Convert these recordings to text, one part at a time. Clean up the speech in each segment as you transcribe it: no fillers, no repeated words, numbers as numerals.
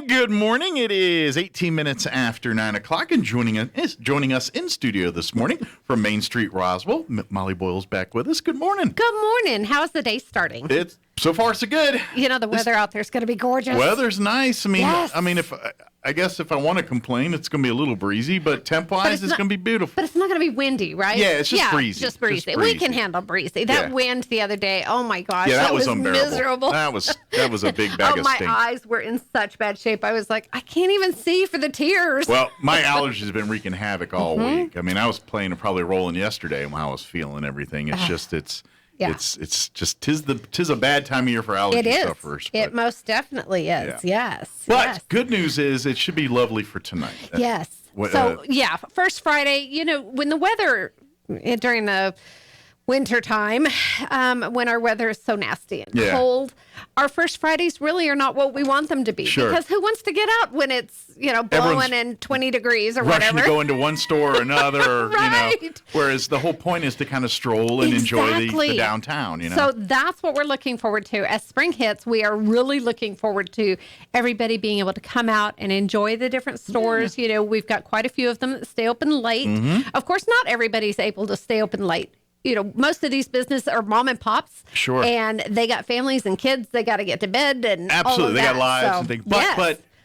Good morning. It is 18 minutes after 9 o'clock, and joining us in studio this morning from MainStreet, Roswell, Molly Boyles back with us. Good morning. Good morning. How's the day starting? It's so far so good. You know, the weather out there is going to be gorgeous. Weather's nice. Yes. I guess if I want to complain, it's going to be a little breezy, but temp-wise, it's going to be beautiful. But it's not going to be windy, right? Yeah, it's just breezy. Just breezy. We can handle breezy. That wind the other day, oh my gosh, that was unbearable. Miserable. That was a big bag of my stink. eyes were in such bad shape. I was like, I can't even see for the tears. Well, my allergies have been wreaking havoc all week. I mean, I was playing and probably rolling yesterday and how I was feeling and everything. It's just tis a bad time of year for allergy sufferers. It most definitely is. Yeah. Yes. But good news is it should be lovely for tonight. Yes. First Friday, when the weather during the winter time, when our weather is so nasty and cold, our first Fridays really are not what we want them to be. Sure. Because who wants to get out when it's, blowing in 20 degrees or rushing whatever? to go into one store or another, Right. Whereas the whole point is to kind of stroll and enjoy the downtown, So that's what we're looking forward to. As spring hits, we are really looking forward to everybody being able to come out and enjoy the different stores. Yeah. We've got quite a few of them that stay open late. Mm-hmm. Of course, not everybody's able to stay open late. Most of these businesses are mom and pops. Sure. And they got families and kids. They got to get to bed and absolutely. All of they that. got lives and things.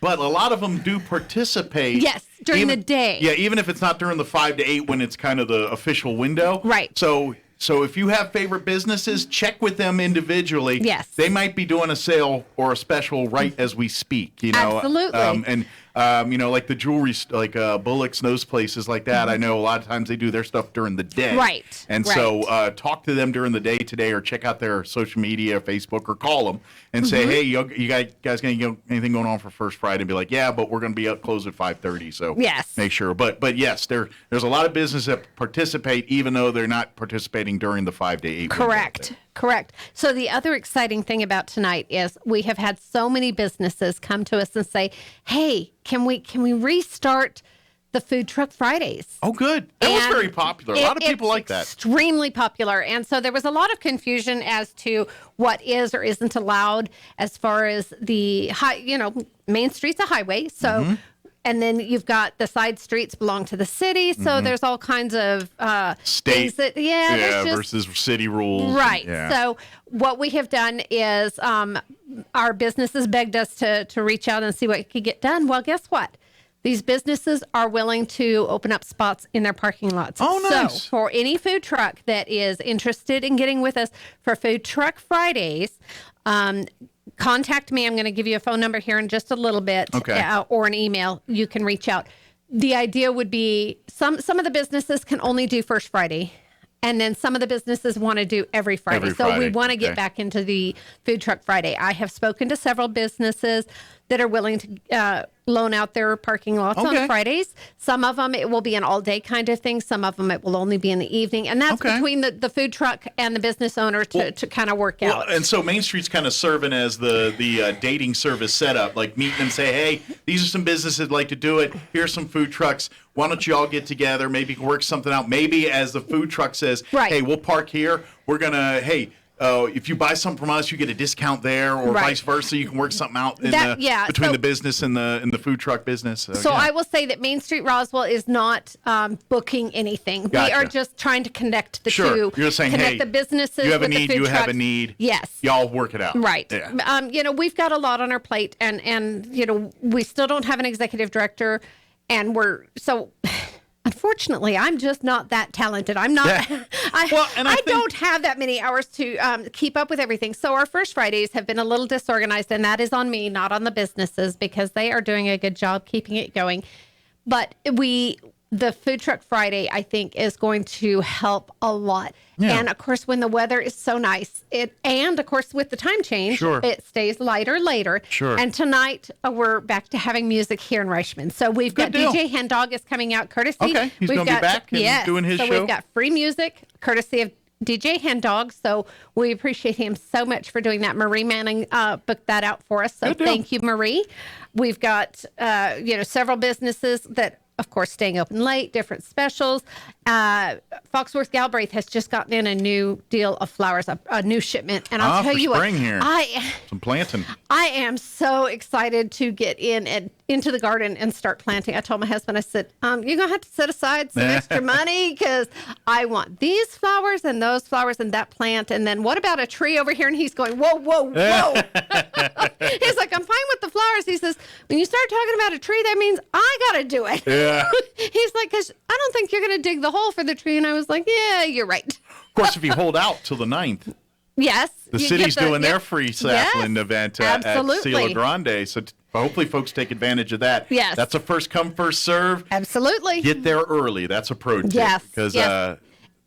But a lot of them do participate. Yes, during the day. Yeah, even if it's not during the 5 to 8 when it's kind of the official window. Right. So if you have favorite businesses, check with them individually. Yes. They might be doing a sale or a special right as we speak. Absolutely. Like the jewelry, like Bullock's, those places like that. I know a lot of times they do their stuff during the day. Right. And so talk to them during the day today, or check out their social media, Facebook, or call them and say, hey, you guys got anything going on for First Friday? And be like, yeah, but we're going to be up closed at 5:30. So make sure. But yes, there's a lot of business that participate, even though they're not participating during the 5 to 8. Correct. So the other exciting thing about tonight is we have had so many businesses come to us and say, hey, can we restart the Food Truck Fridays? Oh, good. That was very popular. A lot of people like that. Extremely popular. And so there was a lot of confusion as to what is or isn't allowed as far as the Main Street's a highway. So and then you've got the side streets belong to the city. So there's all kinds of state things that, versus city rules. Right. Yeah. So what we have done is our businesses begged us to reach out and see what could get done. Well, guess what? These businesses are willing to open up spots in their parking lots. Oh, nice. So for any food truck that is interested in getting with us for Food Truck Fridays, contact me. I'm going to give you a phone number here in just a little bit, or an email. You can reach out. The idea would be some of the businesses can only do First Friday, and then some of the businesses want to do every Friday. So we want to get back into the Food Truck Friday. I have spoken to several businesses that are willing to loan out their parking lots on Fridays. Some of them, it will be an all-day kind of thing. Some of them, it will only be in the evening. And that's between the food truck and the business owner to kind of work out. And so Main Street's kind of serving as the dating service setup, like meet and say, hey, these are some businesses that like to do it. Here's some food trucks. Why don't you all get together, maybe work something out? Maybe as the food truck says, hey, we'll park here. We're going to, if you buy something from us, you get a discount there, or vice versa. You can work something out between the business and the food truck business. I will say that MainStreet Roswell is not booking anything. Gotcha. We are just trying to connect the two. You're saying, connect the businesses you have with a need, the food you trucks. have a need. Yes. Y'all work it out. Right. Yeah. We've got a lot on our plate, and we still don't have an executive director, and unfortunately, I'm just not that talented. I'm not. I don't have that many hours to keep up with everything. So our First Fridays have been a little disorganized, and that is on me, not on the businesses, because they are doing a good job keeping it going. But the Food Truck Friday, I think, is going to help a lot. Yeah. And of course, when the weather is so nice, and of course, with the time change, it stays lighter later. Sure. And tonight, we're back to having music here in Reichman. So we've got DJ Hen Dog is coming out courtesy. Okay, he's going to be back and doing his show. So we've got free music courtesy of DJ Hen Dog. So we appreciate him so much for doing that. Marie Manning booked that out for us. So thank you, Marie. We've got several businesses that of course, staying open late, different specials. Foxworth Galbraith has just gotten in a new deal of flowers, a new shipment. And I'll tell you spring what, here. Some planting. I am so excited to get into the garden and start planting. I told my husband, I said, you're going to have to set aside some extra money because I want these flowers and those flowers and that plant. And then what about a tree over here? And he's going, whoa, whoa, whoa. He's like, I'm fine with the flowers. He says, when you start talking about a tree, that means I got to do it. Yeah. He's like, because I don't think you're going to dig the hole for the tree. And I was like, yeah, you're right. Of course, if you hold out till the 9th. Yes. The city's doing their free sapling event at Cielo Grande. So hopefully folks take advantage of that. Yes. That's a first come, first serve. Absolutely. Get there early. That's a pro tip. Yes. Because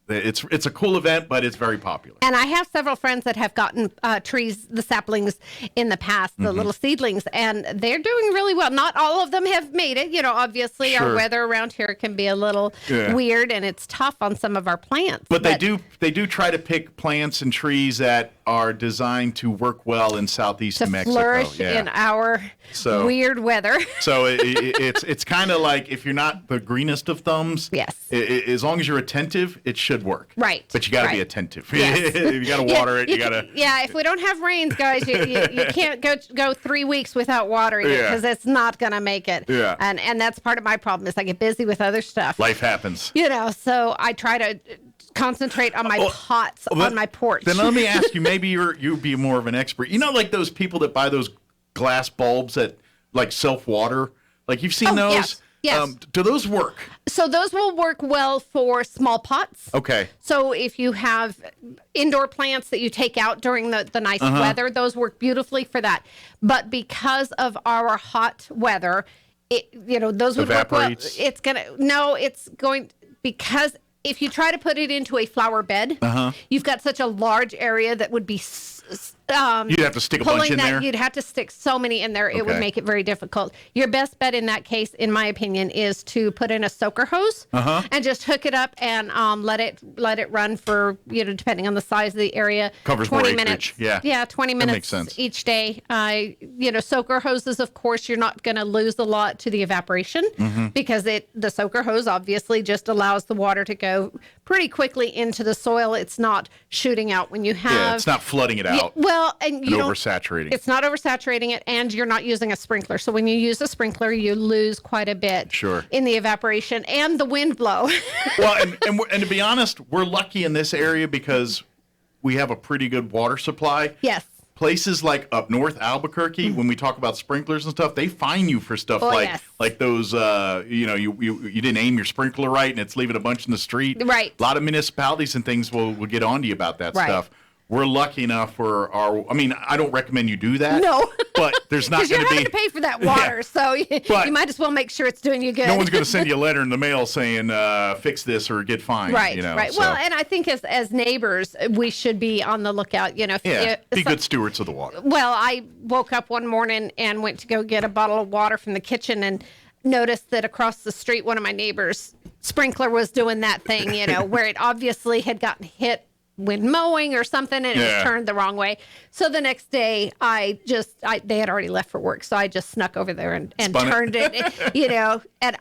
it's a cool event, but it's very popular. And I have several friends that have gotten trees, the saplings in the past, the little seedlings, and they're doing really well. Not all of them have made it. You know, obviously our weather around here can be a little weird, and it's tough on some of our plants. But they do try to pick plants and trees that are designed to work well in southeast Mexico. To flourish in our weird weather. So it's kind of like if you're not the greenest of thumbs, as long as you're attentive, it should work. Right. But you got to be attentive. Yes. You got to water it. You got to. Yeah, if we don't have rains, guys, you can't go 3 weeks without watering it because it's not going to make it. Yeah. And that's part of my problem is I get busy with other stuff. Life happens. You know, so I try to concentrate on my pots on my porch. Then let me ask you, maybe you'd be more of an expert. You know, like those people that buy those glass bulbs that like self-water? Like you've seen those? Yes. Do those work? So those will work well for small pots. Okay. So if you have indoor plants that you take out during the nice weather, those work beautifully for that. But because of our hot weather, those would work well. Because if you try to put it into a flower bed, you've got such a large area that would be you'd have to stick a bunch in there. You'd have to stick so many in there. It would make it very difficult. Your best bet in that case, in my opinion, is to put in a soaker hose and just hook it up and let it run for, depending on the size of the area. Covers 20 more minutes. Acreage. Yeah, 20 minutes makes sense. each day. Soaker hoses, of course, you're not going to lose a lot to the evaporation because the soaker hose obviously just allows the water to go pretty quickly into the soil. It's not shooting out when you have... Yeah, it's not flooding it out. And oversaturating. It's not oversaturating it, and you're not using a sprinkler. So when you use a sprinkler, you lose quite a bit in the evaporation and the wind blow. Well, and to be honest, we're lucky in this area because we have a pretty good water supply. Yes. Places like up north, Albuquerque, when we talk about sprinklers and stuff, they fine you for stuff like those, you didn't aim your sprinkler right and it's leaving a bunch in the street. Right. A lot of municipalities and things will get on to you about that stuff. We're lucky enough I don't recommend you do that. No. But there's not going to be... Because you're having to pay for that water, so you might as well make sure it's doing you good. No one's going to send you a letter in the mail saying, fix this or get fined. Right, right. So. Well, and I think as neighbors, we should be on the lookout. Be good stewards of the water. Well, I woke up one morning and went to go get a bottle of water from the kitchen and noticed that across the street, one of my neighbors' sprinkler was doing that thing, where it obviously had gotten hit when mowing or something and it was turned the wrong way. So the next day they had already left for work. So I just snuck over there and turned it, and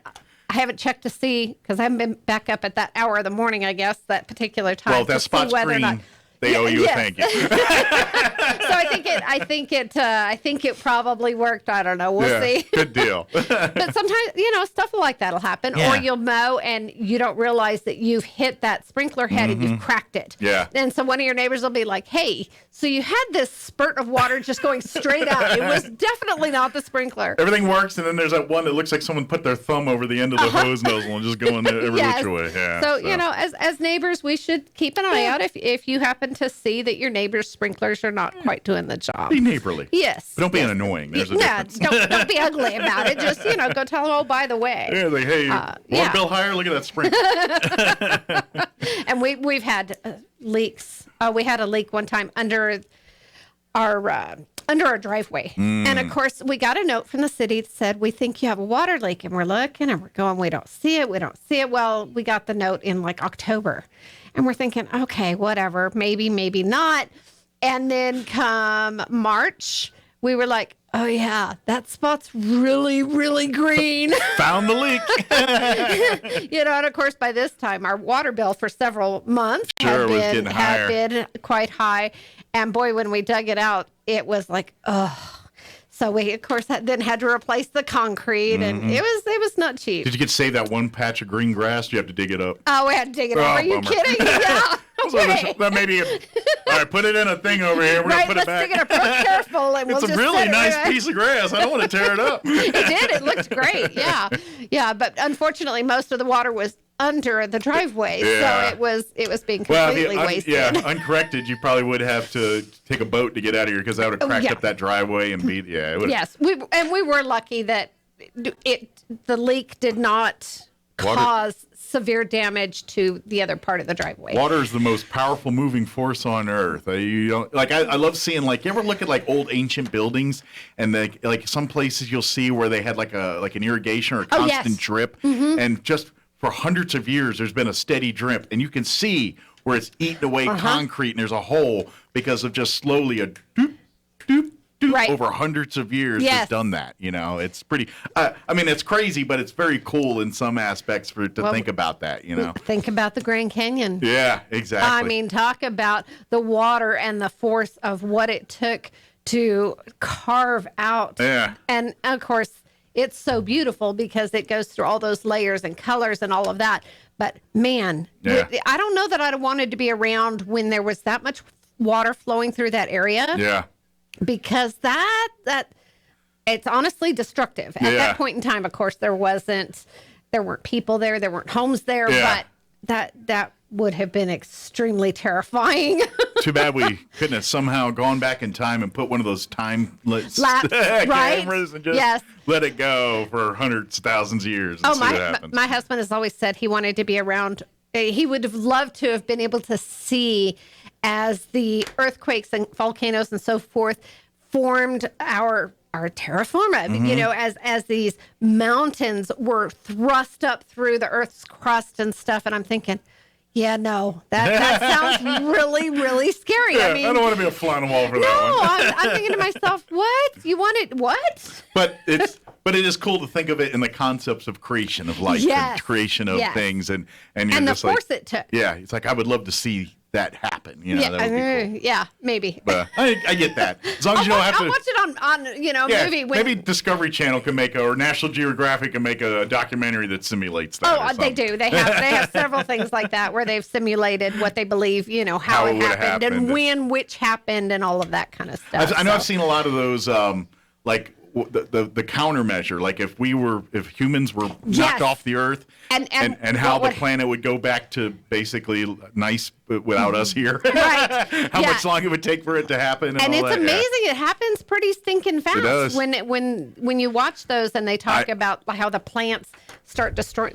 I haven't checked to see because I haven't been back up at that hour of the morning, I guess, that particular time. Well, if that spot's green, they owe you a thank you. So I think it probably worked. I don't know. We'll see. Good deal. But sometimes, stuff like that'll happen. Or you'll mow and you don't realize that you've hit that sprinkler head and you've cracked it. Yeah. And so one of your neighbors will be like, hey, so you had this spurt of water just going straight out. It was definitely not the sprinkler. Everything works, and then there's that one that looks like someone put their thumb over the end of the hose nozzle and just going every which way. Yeah. So, as neighbors, we should keep an eye out if you happen to see that your neighbor's sprinklers are not quite doing the job. Be neighborly. Yes. But don't be annoying. There's a difference. Don't be ugly about it. Just, go tell them, oh, by the way. Yeah, like, hey, water bill higher? Look at that sprinkler. And we've had leaks. We had a leak one time under our driveway. And of course, we got a note from the city that said, we think you have a water leak. And we're looking and we're going, we don't see it. Well, we got the note in like October. And we're thinking, okay, whatever, maybe not. And then come March, we were like, Oh, yeah. That spot's really, really green. Found the leak. And of course, by this time, our water bill for several months Sure, was getting higher. had been quite high. And boy, when we dug it out, it was like, oh. So we, of course, then had to replace the concrete, and it was not cheap. Did you get to save that one patch of green grass? You have to dig it up. Oh, we had to dig it up. Are you kidding? Yeah. Okay. All right, put it in a thing over here. We're going to put it back. Let's dig it up real careful. And it's a really nice piece of grass. I don't want to tear it up. It did. It looked great. Yeah. Yeah. But unfortunately, most of the water was under the driveway. Yeah. So it was being completely wasted. Yeah, uncorrected, you probably would have to take a boat to get out of here because that would have cracked up that driveway and beat. Yeah. It would. Yes. We were lucky that the leak did not cause severe damage to the other part of the driveway. Water is the most powerful moving force on earth. I love seeing, like, you ever look at like old ancient buildings and like some places you'll see where they had like an irrigation or a constant drip, and just for hundreds of years there's been a steady drip, and you can see where it's eaten away concrete and there's a hole because of just slowly a doop doop doop over hundreds of years has done that. It's pretty it's crazy, but it's very cool in some aspects to think about that. Think about the Grand Canyon. Yeah, exactly. I mean, talk about the water and the force of what it took to carve out. Yeah. And of course, it's so beautiful because it goes through all those layers and colors and all of that. But man, I don't know that I'd have wanted to be around when there was that much water flowing through that area. Yeah. Because that it's honestly destructive. At that point in time, of course, there weren't people there, there weren't homes there, but that would have been extremely terrifying. Too bad we couldn't have somehow gone back in time and put one of those time lapse cameras and just let it go for hundreds of thousands of years and see what happens. My husband has always said he wanted to be around. He would have loved to have been able to see as the earthquakes and volcanoes and so forth formed our terra firma, as these mountains were thrust up through the Earth's crust and stuff. And I'm thinking, yeah, no, that sounds really, really scary. Yeah, I don't want to be a fly on the wall for that one. No, I'm thinking to myself, what? You wanted what? But it is cool to think of it in the concepts of creation of life and creation of things, and you're just the force it took. Yeah, it's like I would love to see that happen. That would be cool. Yeah, maybe. But I get that. As long as you don't have to. I'll watch it on movie. Maybe Discovery Channel can make or National Geographic can make a documentary that simulates that. Oh, they do. They have several things like that where they've simulated what they believe, how it happened and which happened and all of that kind of stuff. I know I've seen a lot of those like the countermeasure, like if humans were knocked off the earth and how the planet would go back to basically nice without us here. Right. How much longer it would take for it to happen. And it's amazing. Yeah. It happens pretty stinking fast. It does. When you watch those and they talk about how the plants start destroying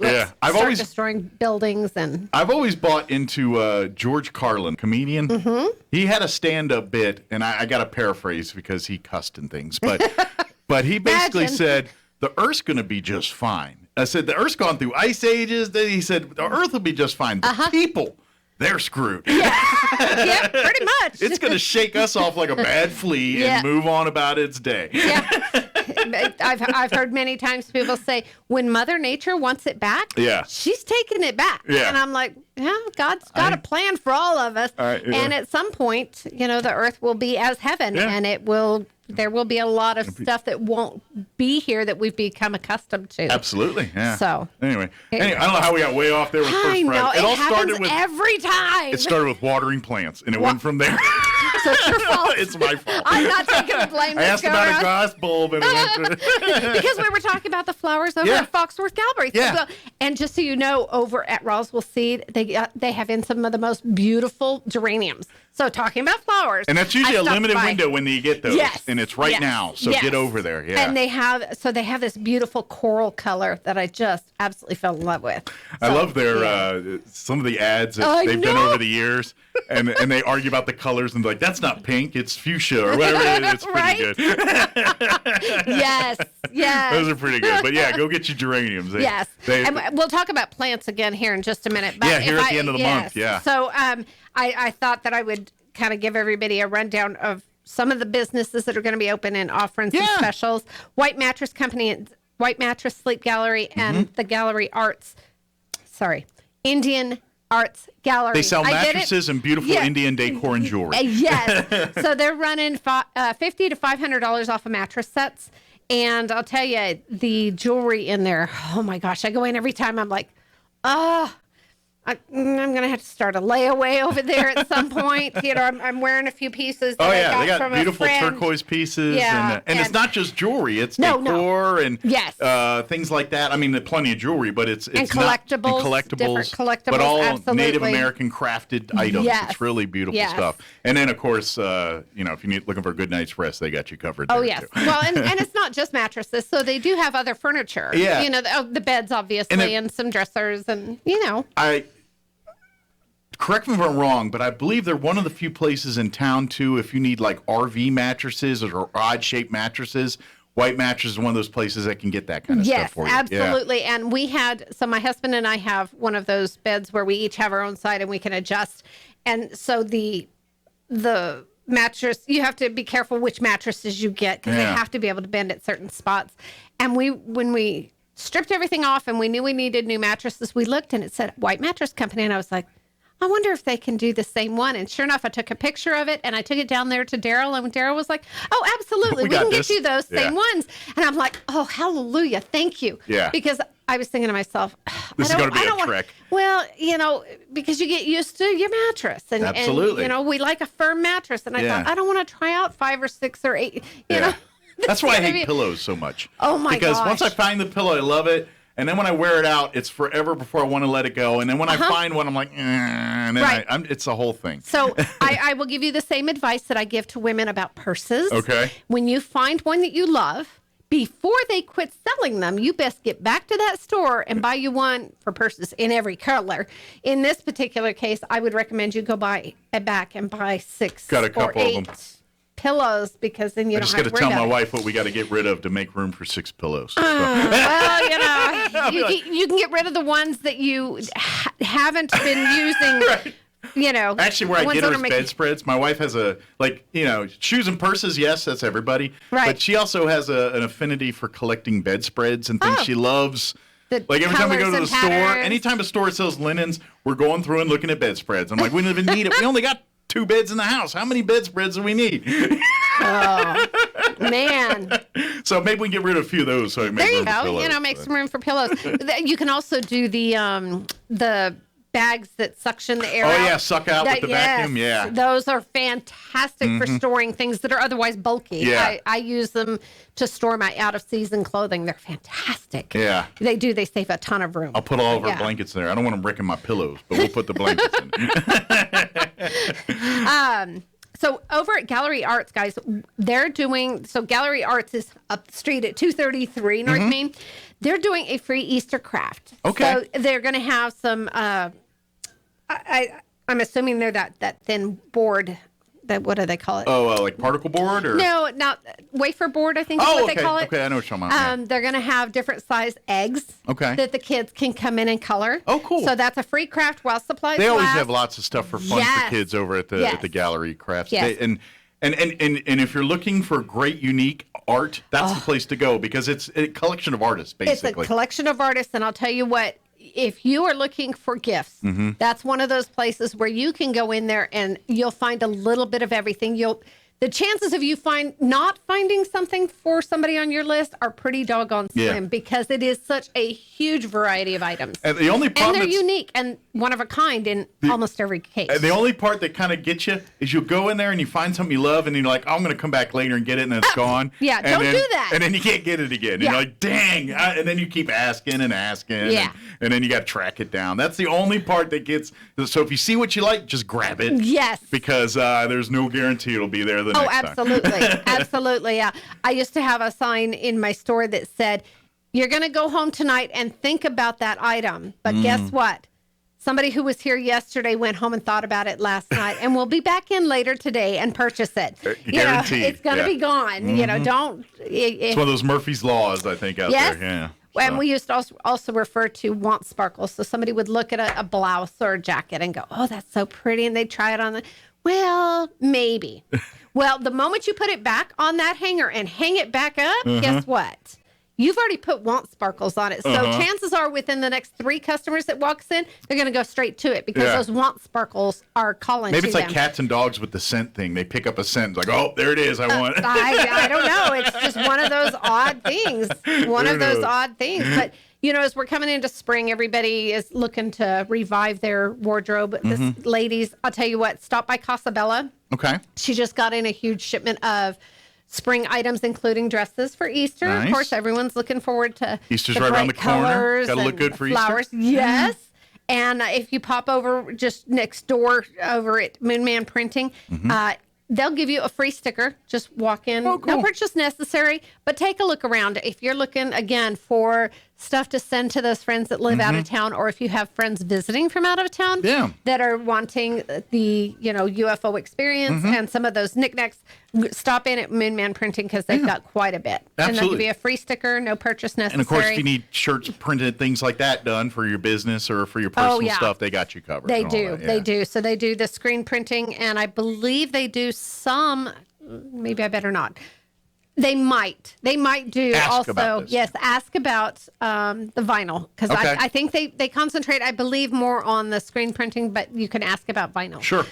destroying buildings. And I've always bought into George Carlin, comedian. Mm-hmm. He had a stand-up bit, and I got to paraphrase because he cussed and things, but he basically said, the Earth's going to be just fine. I said, the Earth's gone through ice ages. Then he said, the Earth will be just fine. The people, they're screwed. Yeah, pretty much. It's going to shake us off like a bad flea and move on about its day. Yeah. I've heard many times people say, when Mother Nature wants it back, she's taking it back. Yeah. And I'm like, God's got a plan for all of us. And at some point, the Earth will be as heaven, and there will be a lot of stuff that won't be here that we've become accustomed to. Absolutely, yeah. So anyway, I don't know how we got way off there with First Friday. It all started with every time. It started with watering plants, and it went from there. So it's your fault. It's my fault. I'm not taking the blame. I asked about a glass bulb, and it went to... because we were talking about the flowers over at Foxworth Gallery. Yeah. And just so you know, over at Roswell Seed, they have in some of the most beautiful geraniums. So talking about flowers. And that's usually a limited window when you get those. Yes. And it's right now. So get over there. Yeah. And they have this beautiful coral color that I just absolutely fell in love with. I love their some of the ads that they've done over the years. And they argue about the colors and like, that's not pink, it's fuchsia or whatever it is. It's pretty good. Yes. Those are pretty good. But go get your geraniums. And we'll talk about plants again here in just a minute. But here at the end of the month. Yeah. So I thought that I would kind of give everybody a rundown of some of the businesses that are going to be open and offering some specials. White Mattress Company, White Mattress Sleep Gallery, and the Gallery Arts. Indian Arts Gallery. They sell mattresses and beautiful Indian decor and jewelry. Yes. So they're running $50 to $500 off of mattress sets. And I'll tell you, the jewelry in there, oh my gosh, I go in every time. I'm like, I'm going to have to start a layaway over there at some point. You know, I'm wearing a few pieces that I got they got from beautiful a friend. turquoise pieces. Yeah, and it's not just jewelry. It's decor and things like that. I mean, plenty of jewelry, but it's collectibles, different collectibles, but all absolutely. Native American crafted items. Yes. It's really beautiful stuff. And then, of course, if you're looking for a good night's rest, they got you covered there, too. Well, and it's not just mattresses. So they do have other furniture. Yeah. You know, the beds, obviously, and some dressers and, Correct me if I'm wrong, but I believe they're one of the few places in town, too, if you need, like, RV mattresses or odd-shaped mattresses. White Mattress is one of those places that can get that kind of stuff for you. Yes, absolutely. Yeah. And so my husband and I have one of those beds where we each have our own side and we can adjust. And so the mattress, you have to be careful which mattresses you get because they have to be able to bend at certain spots. And when we stripped everything off and we knew we needed new mattresses, we looked and it said White Mattress Company. And I was like, I wonder if they can do the same one. And sure enough, I took a picture of it and I took it down there to Daryl. And Daryl was like, oh, absolutely. We can get you those same ones. And I'm like, oh, hallelujah. Thank you. Yeah. Because I was thinking to myself, this is going to be a trick. Well, because you get used to your mattress. And, absolutely. And, we like a firm mattress. And I thought, I don't want to try out 5 or 6 or 8, you know. That's why I hate pillows so much. Oh, my gosh. Because once I find the pillow, I love it. And then when I wear it out, it's forever before I want to let it go. And then when I find one, I'm like, and then it's the whole thing. So I will give you the same advice that I give to women about purses. Okay. When you find one that you love, before they quit selling them, you best get back to that store and buy you one for purses in every color. In this particular case, I would recommend you go back and buy 6 Got a couple or 8 of them. Pillows, because then you don't have to worry tell about my wife what we got to get rid of to make room for 6 pillows. Well, you can get rid of the ones that you haven't been using. Right. Actually, where I get her is bedspreads. My wife has shoes and purses. Yes, that's everybody. Right. But she also has an affinity for collecting bedspreads and things she loves. Like every time we go to the store, anytime a store sells linens, we're going through and looking at bedspreads. I'm like, we don't even need it. We only got 2 beds in the house. How many bedspreads do we need? Oh, man. So maybe we can get rid of a few of those. So there you go. Make some room for pillows. You can also do the bags that suction the air out. Oh, yeah, suck out with the vacuum. Yeah. Those are fantastic for storing things that are otherwise bulky. Yeah. I use them to store my out-of-season clothing. They're fantastic. Yeah. They save a ton of room. I'll put all of our blankets in there. I don't want them wrecking my pillows, but we'll put the blankets in. So over at Gallery Arts, guys, Gallery Arts is up the street at 233 North Main. They're doing a free Easter craft. Okay. So they're going to have some, I'm assuming they're that thin board. What do they call it? Oh, like particle board? Or? No, not wafer board, I think is what they call it. Okay, I know what you're talking about. They're going to have different size eggs that the kids can come in and color. Oh, cool. So that's a free craft while supplies They always last. have lots of stuff for fun for kids over at the gallery crafts. Yes. And if you're looking for great, unique art, that's the place to go because it's a collection of artists, basically. It's a collection of artists, and I'll tell you what, if you are looking for gifts, that's one of those places where you can go in there and you'll find a little bit of everything. The chances of you not finding something for somebody on your list are pretty doggone slim because it is such a huge variety of items. And the only problem they're unique and one of a kind in almost every case. And the only part that kind of gets you is you'll go in there and you find something you love and you're like, I'm going to come back later and get it, and then it's gone. Yeah, don't do that. And then you can't get it again. And you're like, dang. And then you keep asking and asking. Yeah. And then you got to track it down. That's the only part that gets. So if you see what you like, just grab it. Yes. Because there's no guarantee it'll be there the next time. Absolutely. Absolutely. Yeah. I used to have a sign in my store that said, you're going to go home tonight and think about that item. But guess what? Somebody who was here yesterday went home and thought about it last night and will be back in later today and purchase it. Guaranteed. It's going to be gone. Don't. It's one of those Murphy's Laws, I think, out there. Yeah. And we used to also refer to want sparkles. So somebody would look at a blouse or a jacket and go, oh, that's so pretty. And they'd try it on. Well, maybe. Well, the moment you put it back on that hanger and hang it back up, guess what? You've already put Want Sparkles on it. So chances are within the next 3 customers that walks in, they're going to go straight to it because those Want Sparkles are calling Maybe it's to like them. cats and dogs with the scent thing. They pick up a scent. It's like, oh, there it is. I want it. I don't know. It's just one of those odd things. Odd things. But, as we're coming into spring, everybody is looking to revive their wardrobe. This ladies, I'll tell you what, stop by Casabella. Okay. She just got in a huge shipment of spring items, including dresses for Easter. Nice. Of course, everyone's looking forward to Easter's the right around the bright corner. colors Gotta look and good for flowers. Easter. Yes. And if you pop over just next door over at Moonman Printing, they'll give you a free sticker. Just walk in. Oh, cool. No purchase necessary, but take a look around. If you're looking, again, for stuff to send to those friends that live out of town, or if you have friends visiting from out of town that are wanting the, UFO experience and some of those knickknacks, stop in at Moonman Printing because they've got quite a bit. Absolutely. And they'll give you a free sticker, no purchase necessary. And of course, if you need shirts printed, things like that done for your business or for your personal stuff, they got you covered. They do. They do. So they do the screen printing, and I believe they do some, maybe I better not. They might do ask about this. Yes, ask about the vinyl, because I think they concentrate, I believe, more on the screen printing, but you can ask about vinyl. Sure.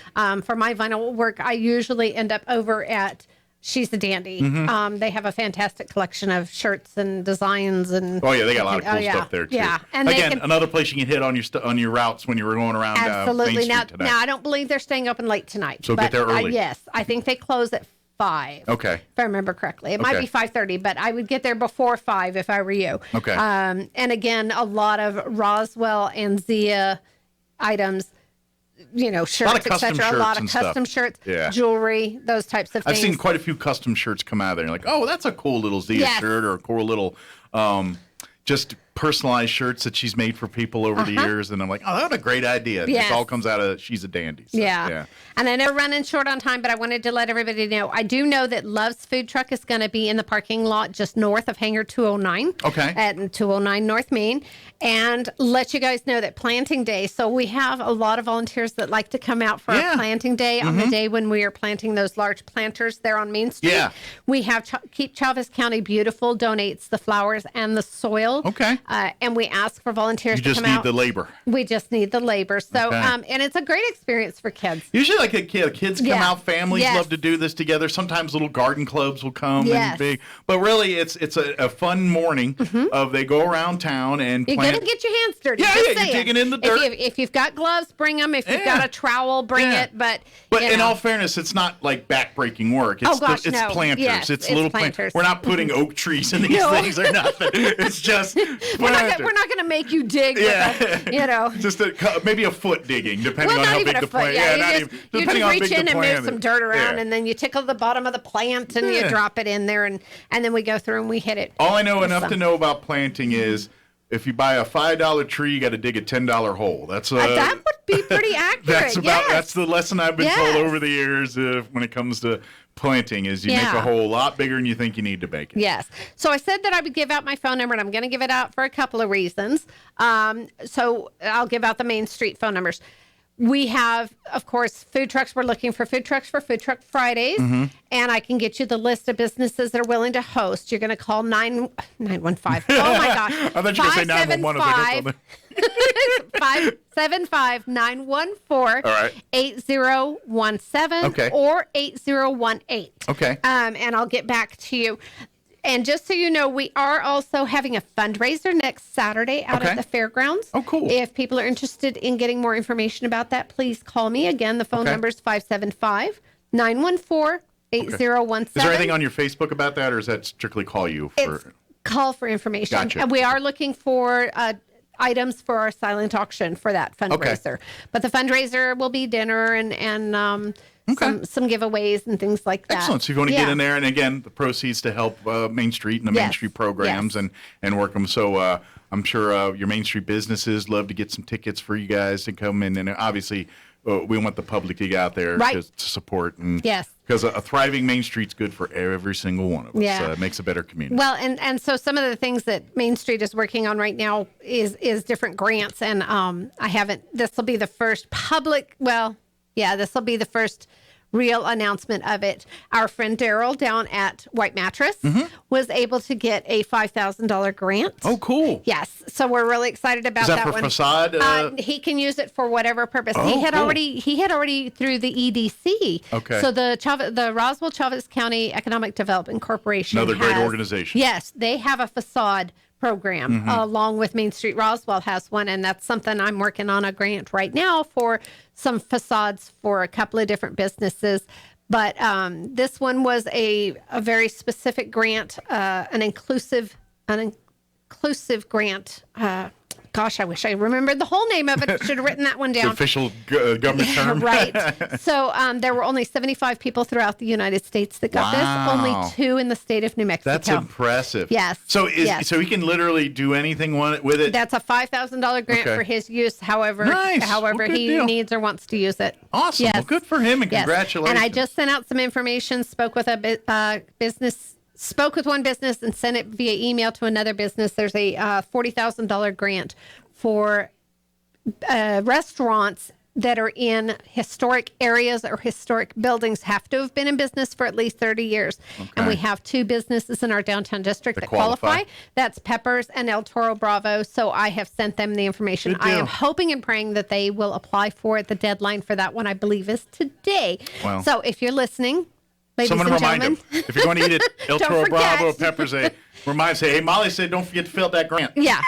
For my vinyl work, I usually end up over at She's a Dandy. They have a fantastic collection of shirts and designs and. Oh yeah, they got a lot of cool stuff there too. Yeah, and again, another place you can hit on your routes when you were going around. Absolutely. Main Street today. Now I don't believe they're staying open late tonight. So get there early. Yes, I think they close at 5. Okay. If I remember correctly. It might be 5:30, but I would get there before 5 if I were you. Okay. And again, a lot of Roswell and Zia items, shirts, etc. A lot of custom shirts, jewelry, those types of things. I've seen quite a few custom shirts come out of there. You're like, oh, that's a cool little Zia shirt, or a cool little just personalized shirts that she's made for people over the years. And I'm like, oh, that's a great idea. Yes. It all comes out of She's a Dandy. So, yeah. And I know we're running short on time, but I wanted to let everybody know. I do know that Love's Food Truck is going to be in the parking lot just north of Hangar 209. Okay. At 209 North Main. And let you guys know that planting day. So we have a lot of volunteers that like to come out for our planting day on the day when we are planting those large planters there on Main Street. Yeah. We have Keep Chavez County Beautiful donates the flowers and the soil. Okay. And we ask for volunteers to come out. You just need the labor. We just need the labor. So, and it's a great experience for kids. Usually, like kids come out, families love to do this together. Sometimes little garden clubs will come and big. But really, it's a fun morning of they go around town and you're gonna get your hands dirty. Yeah, you're digging in the dirt. If you've got gloves, bring them. If you've got a trowel, bring it. But in all fairness, it's not like backbreaking work. It's it's planters. Yes, it's little planters. We're not putting oak trees in these things or nothing. It's just we're not going to make you dig. With just maybe a foot digging, depending on how big the plant. You just reach in and move some dirt around, and then you tickle the bottom of the plant and you drop it in there, and then we go through and we hit it. All I know enough to know about planting is, if you buy a $5 tree, you got to dig a $10 hole. That's that would be pretty accurate. That's the lesson I've been told over the years when it comes to planting, is you make a hole a lot bigger than you think you need to make it. Yes. So I said that I would give out my phone number, and I'm going to give it out for a couple of reasons. So I'll give out the Main Street phone numbers. We have, of course, food trucks. We're looking for food trucks for Food Truck Fridays. And I can get you the list of businesses that are willing to host. You're going to call 915. Oh, my gosh. I thought you were going to say 911. 575-914-8017 or 8018. Okay. And I'll get back to you. And just so you know, we are also having a fundraiser next Saturday out at the fairgrounds. Oh, cool. If people are interested in getting more information about that, please call me. Again, the phone number is 575-914-8017. Is there anything on your Facebook about that, or is that strictly call you for? It's call for information. Gotcha. And we are looking for items for our silent auction for that fundraiser. But the fundraiser will be dinner and some giveaways and things like that. Excellent. So if you want to get in there, and again, the proceeds to help Main Street and the Main Street programs and work them. So I'm sure your Main Street businesses love to get some tickets for you guys to come in. And obviously, we want the public to get out there to support. And because a thriving Main Street's good for every single one of us. It makes a better community. Well, and so some of the things that Main Street is working on right now is different grants. And this will be the first this will be the first real announcement of it. Our friend Daryl down at White Mattress was able to get a $5,000 grant. Oh, cool. Yes. So we're really excited about Is that that for one. facade? He can use it for whatever purpose. Oh, he had cool. already through the EDC. Okay. So the Roswell Chavez County Economic Development Corporation. Another great organization. Yes, they have a facade program along with Main Street Roswell has one, and that's something I'm working on a grant right now for some facades for a couple of different businesses. But this one was a very specific grant, an inclusive grant. Gosh, I wish I remembered the whole name of it. I should have written that one down. The official government term. Right. So there were only 75 people throughout the United States that got this. Only 2 in the state of New Mexico. That's impressive. Yes. So so he can literally do anything with it? That's a $5,000 grant for his use, however Well, good he deal. needs or wants to use it. Awesome. Yes. Well, good for him, and congratulations. And I just sent out some information, spoke with one business and sent it via email to another business. There's a $40,000 grant for restaurants that are in historic areas or historic buildings, have to have been in business for at least 30 years. Okay. And we have 2 businesses in our downtown district that qualify. That's Peppers and El Toro Bravo. So I have sent them the information. I am hoping and praying that they will apply for it. The deadline for that one, I believe, is today. Wow. So if you're listening, ladies Someone and remind gentlemen, them. If you're going to eat at El Don't Toro forget. Bravo, Peppers, say, hey, Molly said, don't forget to fill out that grant. Yeah,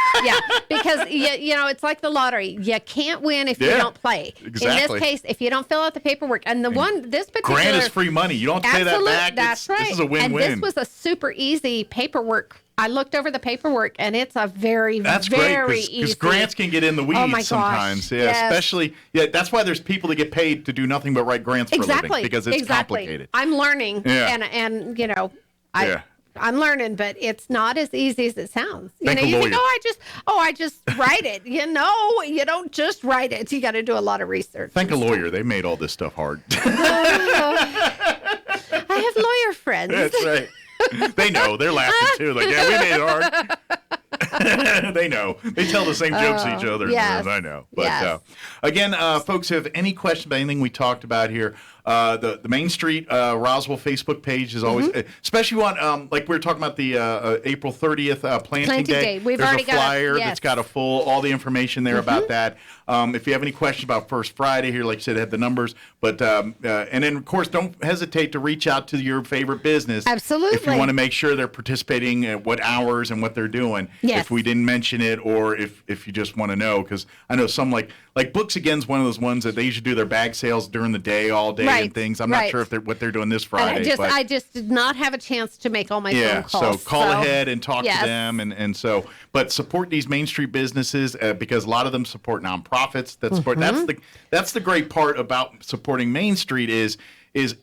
because you know it's like the lottery. You can't win if you don't play. Exactly. In this case, if you don't fill out the paperwork, and this particular grant is free money. You don't have to pay that back. That's right. This is a win-win. And this was a super easy paperwork. I looked over the paperwork, and it's a very That's very great, easy. because grants can get in the weeds sometimes. Yeah, yes. Especially that's why there's people that get paid to do nothing but write grants for a living, because it's complicated. I'm learning, and you know, I'm learning, but it's not as easy as it sounds. You think, I just write it. You know, you don't just write it. You got to do a lot of research. Thank a lawyer. They made all this stuff hard. I have lawyer friends. That's right. They know. They're laughing too. Like, yeah, we made it hard. They know. They tell the same jokes to each other. Yes. I know. But again, folks, if you have any question about anything we talked about here, the Main Street Roswell Facebook page is always, especially one like we were talking about the April 30th planting day. We've There's already a flyer got that's got all the information there about that. If you have any questions about First Friday here, like I said, I have the numbers. But and then of course, don't hesitate to reach out to your favorite business. Absolutely. If you want to make sure they're participating, at what hours and what they're doing. Yes. If we didn't mention it, or if you just want to know, because I know some like Books Again's one of those ones that they usually do their bag sales during the day, all day, and things. I'm not sure if what they're doing this Friday. I just did not have a chance to make all my phone calls. So call ahead and talk to them, but support these Main Street businesses because a lot of them support nonprofits that support. That's the great part about supporting Main Street is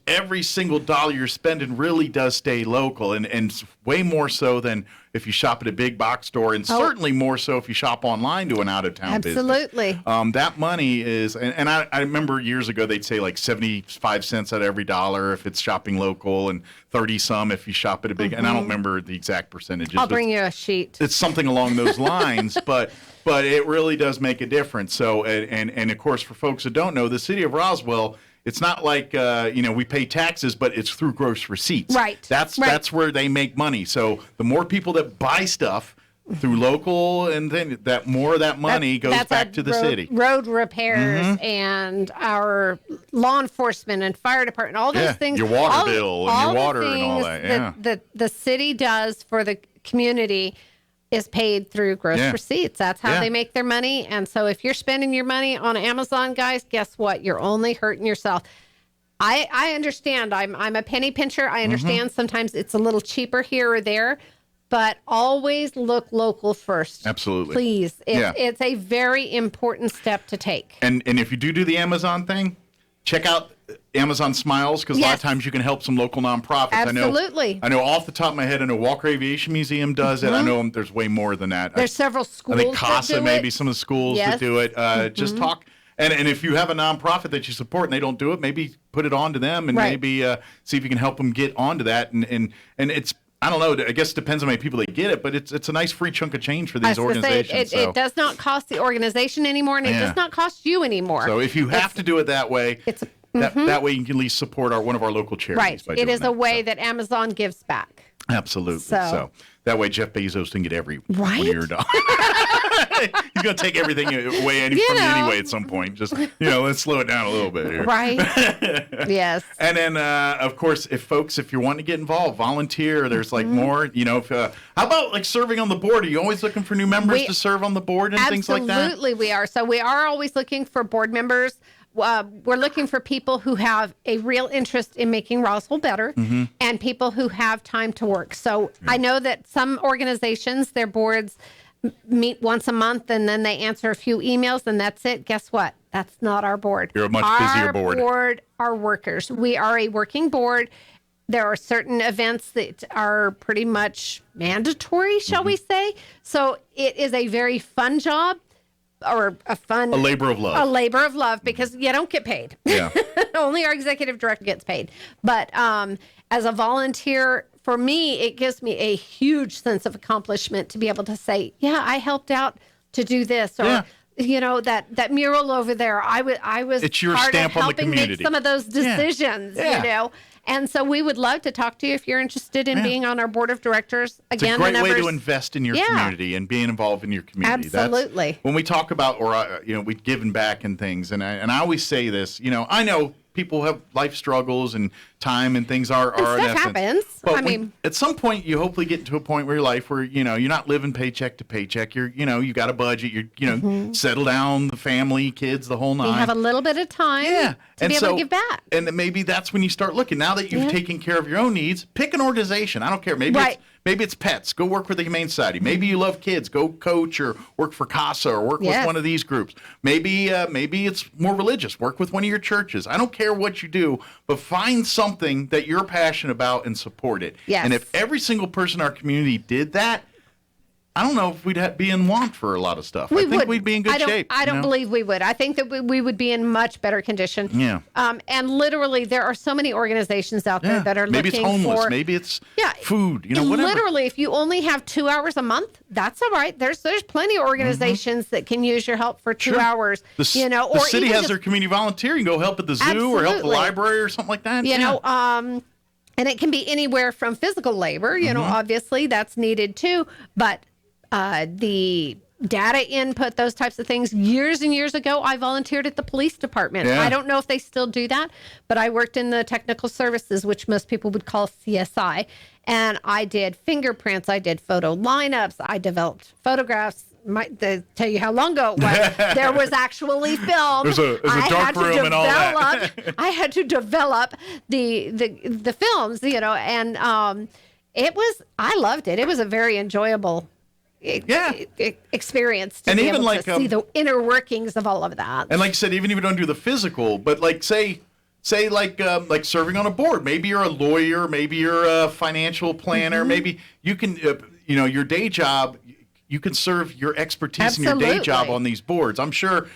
every single dollar you're spending really does stay local, and way more so than if you shop at a big box store, and certainly more so if you shop online to an out-of-town business. Absolutely. That money is, and I remember years ago they'd say like 75 cents out of every dollar if it's shopping local, and 30 some if you shop at a big, and I don't remember the exact percentages. I'll bring you a sheet. It's something along those lines, but it really does make a difference. So, and of course, for folks that don't know, the city of Roswell, it's not like we pay taxes, but it's through gross receipts. Right. That's where they make money. So the more people that buy stuff through local, and then that more of that money goes back to the city. Road repairs and our law enforcement and fire department, all those things. Your water bill and your water and all that. That the city does for the community is paid through gross receipts. That's how they make their money. And so if you're spending your money on Amazon, guys, guess what? You're only hurting yourself. I understand. I'm a penny pincher. I understand sometimes it's a little cheaper here or there, but always look local first. Absolutely. Please. It's a very important step to take. And if you do the Amazon thing, check out Amazon Smiles, because a lot of times you can help some local nonprofits. Absolutely. I know off the top of my head, I know Walker Aviation Museum does it. I know there's way more than that. There's several schools. I think CASA, maybe some of the schools that do it. Just talk. And if you have a nonprofit that you support and they don't do it, maybe put it on to them, and maybe see if you can help them get onto that. And it's, I don't know, I guess it depends on how many people they get it, but it's a nice free chunk of change for these organizations. It does not cost the organization anymore, and it does not cost you anymore. So if you have to do it that way, That way you can at least support one of our local charities. Right. It is a way that Amazon gives back. Absolutely. So that way Jeff Bezos can get every right? one of your dollars. He's going to take everything away from you anyway at some point. Just, let's slow it down a little bit here. Right. Yes. And then, of course, if you're wanting to get involved, volunteer, there's more, how about serving on the board? Are you always looking for new members to serve on the board and things like that? Absolutely, we are. So we are always looking for board members. We're looking for people who have a real interest in making Roswell better and people who have time to work. So I know that some organizations, their boards meet once a month and then they answer a few emails and that's it. Guess what? That's not our board. You're a much busier board. Our board are workers. We are a working board. There are certain events that are pretty much mandatory, shall we say. So it is a very fun job. Or a labor of love. A labor of love because you don't get paid. Yeah. Only our executive director gets paid. But as a volunteer, for me, it gives me a huge sense of accomplishment to be able to say, yeah, I helped out to do this. Or, that mural over there, I was it's your part stamp of on the helping community. make some of those decisions, And so we would love to talk to you if you're interested in being on our board of directors. Again, it's a great way to invest in your community and being involved in your community. Absolutely. That's, when we talk about, we've given back and things, and I always say this, I know people have life struggles and time and things are stuff an essence. Happens. But at some point, you hopefully get to a point where your life where, you're not living paycheck to paycheck. You're, you got a budget. You're, settle down, the family, kids, the whole nine. You have a little bit of time to be able to give back. And maybe that's when you start looking. Now that you've taken care of your own needs, pick an organization. I don't care. Maybe it's pets. Go work with the Humane Society. Maybe you love kids. Go coach or work for CASA or work with one of these groups. Maybe it's more religious. Work with one of your churches. I don't care what you do, but find something that you're passionate about and support it. Yes. And if every single person in our community did that, I don't know if we'd be in want for a lot of stuff. I think we'd be in good shape. I don't believe we would. I think that we would be in much better condition. Yeah. And literally, there are so many organizations out there that are maybe looking it's homeless. for... Maybe it's food. Whatever. Literally, if you only have 2 hours a month, that's all right. There's plenty of organizations that can use your help for 2 hours. The city has their community volunteer. You can go help at the zoo or help the library or something like that. And it can be anywhere from physical labor. Obviously, that's needed too. But the data input, those types of things. Years and years ago, I volunteered at the police department. I don't know if they still do that, but I worked in the technical services, which most people would call CSI. And I did fingerprints. I did photo lineups. I developed photographs. To tell you how long ago it was, there was actually film. There's a dark room and all that. I had to develop the films, and I loved it. It was a very enjoyable experience to be able to see the inner workings of all of that. And like you said, even if you don't do the physical, but say serving on a board, maybe you're a lawyer, maybe you're a financial planner, maybe you can, your day job, you can serve your expertise in your day job on these boards. I'm sure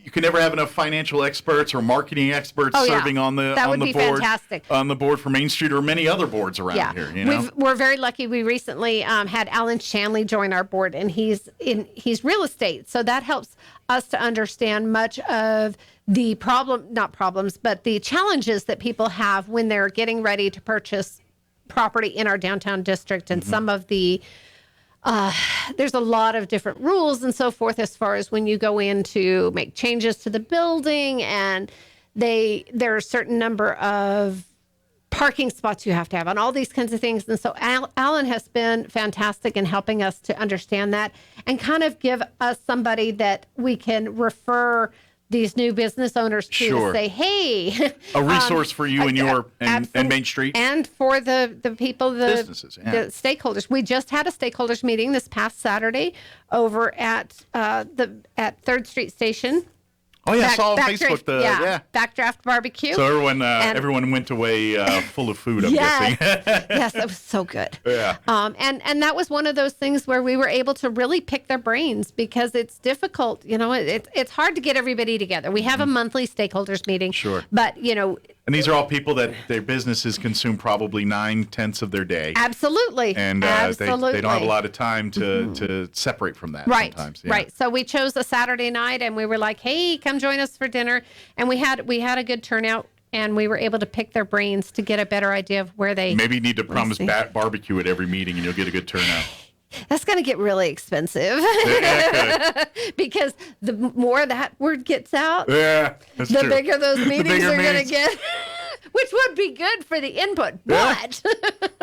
you can never have enough financial experts or marketing experts serving on the board. Fantastic. On the board for MainStreet or many other boards around here. We're very lucky. We recently had Alan Shanley join our board, and he's real estate, so that helps us to understand much of the the challenges that people have when they're getting ready to purchase property in our downtown district, and some of the there's a lot of different rules and so forth as far as when you go in to make changes to the building, and there are a certain number of parking spots you have to have on all these kinds of things. And so Alan has been fantastic in helping us to understand that and kind of give us somebody that we can refer these new business owners to say, hey, a resource for you and your and MainStreet, and for the people, the businesses, the stakeholders. We just had a stakeholders meeting this past Saturday over at 3rd Street Station. Oh yeah, I saw on Facebook Backdraft Barbecue. So everyone went away full of food. I'm guessing. Yes, that was so good. Yeah. And that was one of those things where we were able to really pick their brains because it's difficult. It's hard to get everybody together. We have a monthly stakeholders meeting. Sure. But And these are all people that their businesses consume probably 9/10 of their day. Absolutely. And they don't have a lot of time to separate from that sometimes. Yeah. Right. So we chose a Saturday night and we were like, hey, come join us for dinner. And we had a good turnout. and we were able to pick their brains to get a better idea of where they. Maybe you need to promise barbecue at every meeting, and you'll get a good turnout. That's going to get really expensive because the more that word gets out, the true. bigger those meetings are going to get. Which would be good for the input, but...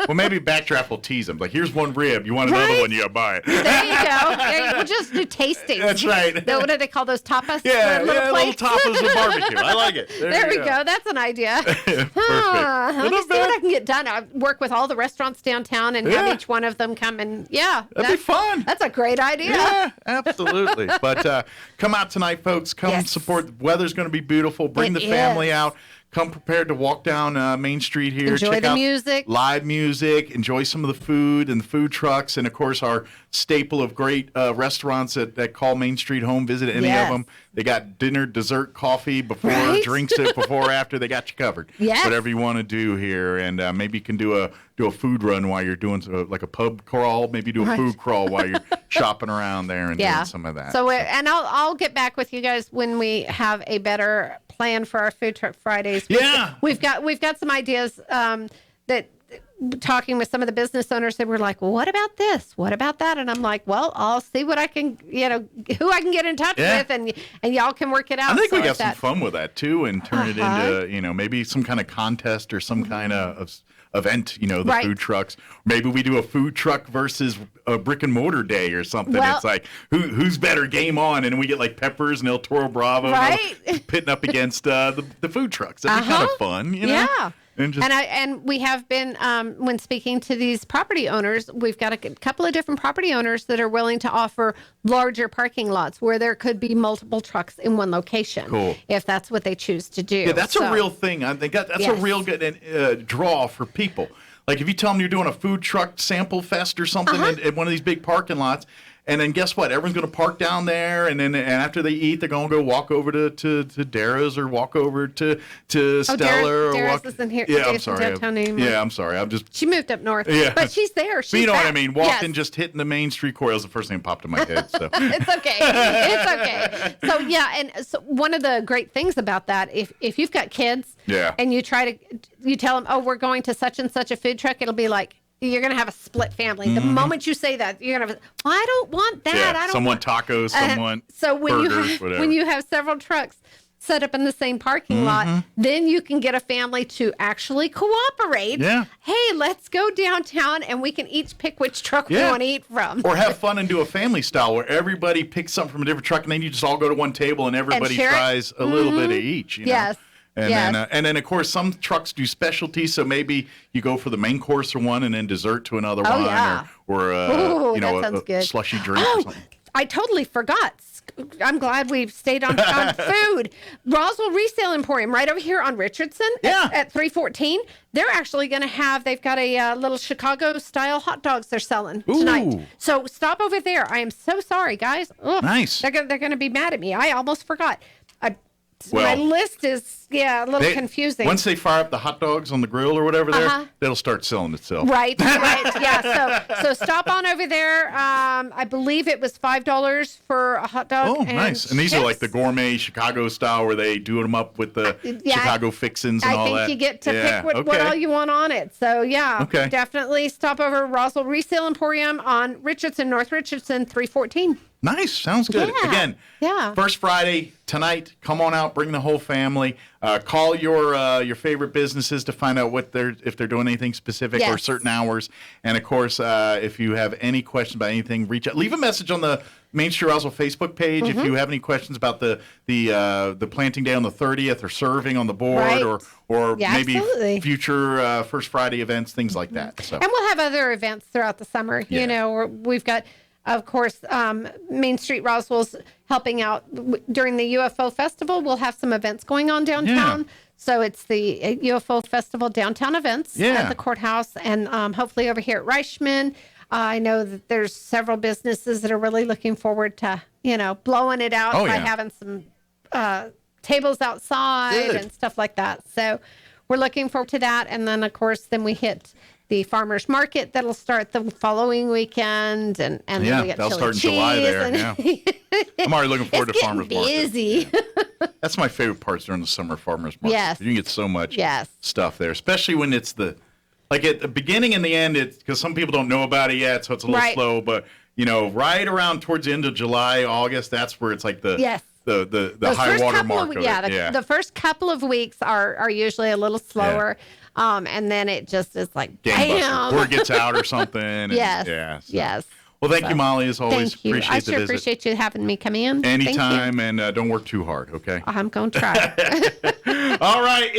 Well, maybe Backdraft will tease them. Like, here's one rib. You want another one, you buy it. There you go. We'll just do tastings. That's right. What do they call those tapas? Little tapas of barbecue. I like it. There we go. That's an idea. Perfect. I'll just see what I can get done. I work with all the restaurants downtown and have each one of them come and, that'd be fun. That's a great idea. Yeah, absolutely. But come out tonight, folks. Come support. The weather's going to be beautiful. Bring the family out. Come prepared to walk down Main Street here. Enjoy the music. Live music. Enjoy some of the food and the food trucks. And, of course, our staple of great restaurants that call Main Street home. Visit any of them. They got dinner, dessert, coffee, before, drinks, before, after. They got you covered. Yes. Whatever you want to do here. And maybe you can do a food run while you're doing like a pub crawl. Maybe do a food crawl while you're shopping around there and doing some of that. And I'll get back with you guys when we have a better plan for our Food Truck Fridays. We've got some ideas that talking with some of the business owners, they were like, well, what about this? What about that? And I'm like, well, I'll see what I can, who I can get in touch with, and y'all can work it out. I think we got some fun with that too, and turn it into, maybe some kind of contest or some kind of event, the food trucks. Maybe we do a food truck versus a brick and mortar day or something. Well, it's like who's better, game on, and we get like Peppers and El Toro Bravo pitting up against the food trucks. That'd be kind of fun, Yeah. And we have been, when speaking to these property owners, we've got a couple of different property owners that are willing to offer larger parking lots where there could be multiple trucks in one location. Cool. If that's what they choose to do. Yeah, that's a real thing. I think that's a real good draw for people. Like if you tell them you're doing a food truck sample fest or something at one of these big parking lots, and then guess what? Everyone's going to park down there, and after they eat, they're going to go walk over to Dara's or walk over to Stella. Dara's isn't here. Yeah, I'm sorry. Yeah, I'm sorry. She moved up north. Yeah. But she's there. But you know what I mean? Walking, just hitting the Main Street corridor is the first thing that popped in my head. So it's okay. It's okay. So and one of the great things about that, if you've got kids, and you tell them, oh, we're going to such and such a food truck, it'll be like, you're going to have a split family. The moment you say that, you're going to have, well, I don't want that. I don't want tacos, someone burgers, whatever. When you have several trucks set up in the same parking lot, then you can get a family to actually cooperate. Yeah. Hey, let's go downtown and we can each pick which truck we want to eat from. Or have fun and do a family style where everybody picks something from a different truck and then you just all go to one table and everybody tries a little bit of each. Yes. And then of course some trucks do specialties, so maybe you go for the main course or one and then dessert to another one, or a slushy drink or something. I totally forgot. I'm glad we've stayed on food. Roswell Resale Emporium right over here on Richardson at 314. They're actually going to they've got a little Chicago style hot dogs they're selling tonight. So stop over there. I am so sorry, guys. Ugh, nice. They're going to be mad at me. I almost forgot. My list is, a little confusing. Once they fire up the hot dogs on the grill or whatever that'll start selling itself. Right. Yeah. So stop on over there. I believe it was $5 for a hot dog. Oh, nice. And these are like the gourmet Chicago style where they do them up with the Chicago fixins and all that. I think you get to pick what all you want on it. So, definitely stop over Roswell Resale Emporium on Richardson, North Richardson, 314. Nice. Sounds good. Again, First Friday tonight. Come on out. Bring the whole family. Call your favorite businesses to find out if they're doing anything specific or certain hours. And of course, if you have any questions about anything, reach out. Leave a message on the Main Street Roswell Facebook page if you have any questions about the planting day on the 30th or serving on the board or maybe future First Friday events, things like that. So. And we'll have other events throughout the summer. Yeah. We've got. Of course, Main Street Roswell's helping out during the UFO Festival. We'll have some events going on downtown. Yeah. So it's the UFO Festival downtown events at the courthouse and hopefully over here at Reichman. I know that there's several businesses that are really looking forward to, blowing it out by having some tables outside and stuff like that. So we're looking forward to that. And then, of course, we hit the farmers market that'll start the following weekend, and then we get they'll chili start in cheese July there. I'm already looking forward to farmers market. Busy. That's my favorite parts during the summer farmers market. Yes. You can get so much Yes. stuff there, especially when it's like at the beginning and the end, it's because some people don't know about it yet, so it's a little slow. But right around towards the end of July, August, that's where it's like the high water mark. The first couple of weeks are usually a little slower, and then it just is like bam, or it gets out or something. Yes. Yes. Well, thank you, Molly, as always. Thank you. Appreciate I the sure visit. appreciate you having me come in. Anytime, and don't work too hard, okay? I'm going to try. All right.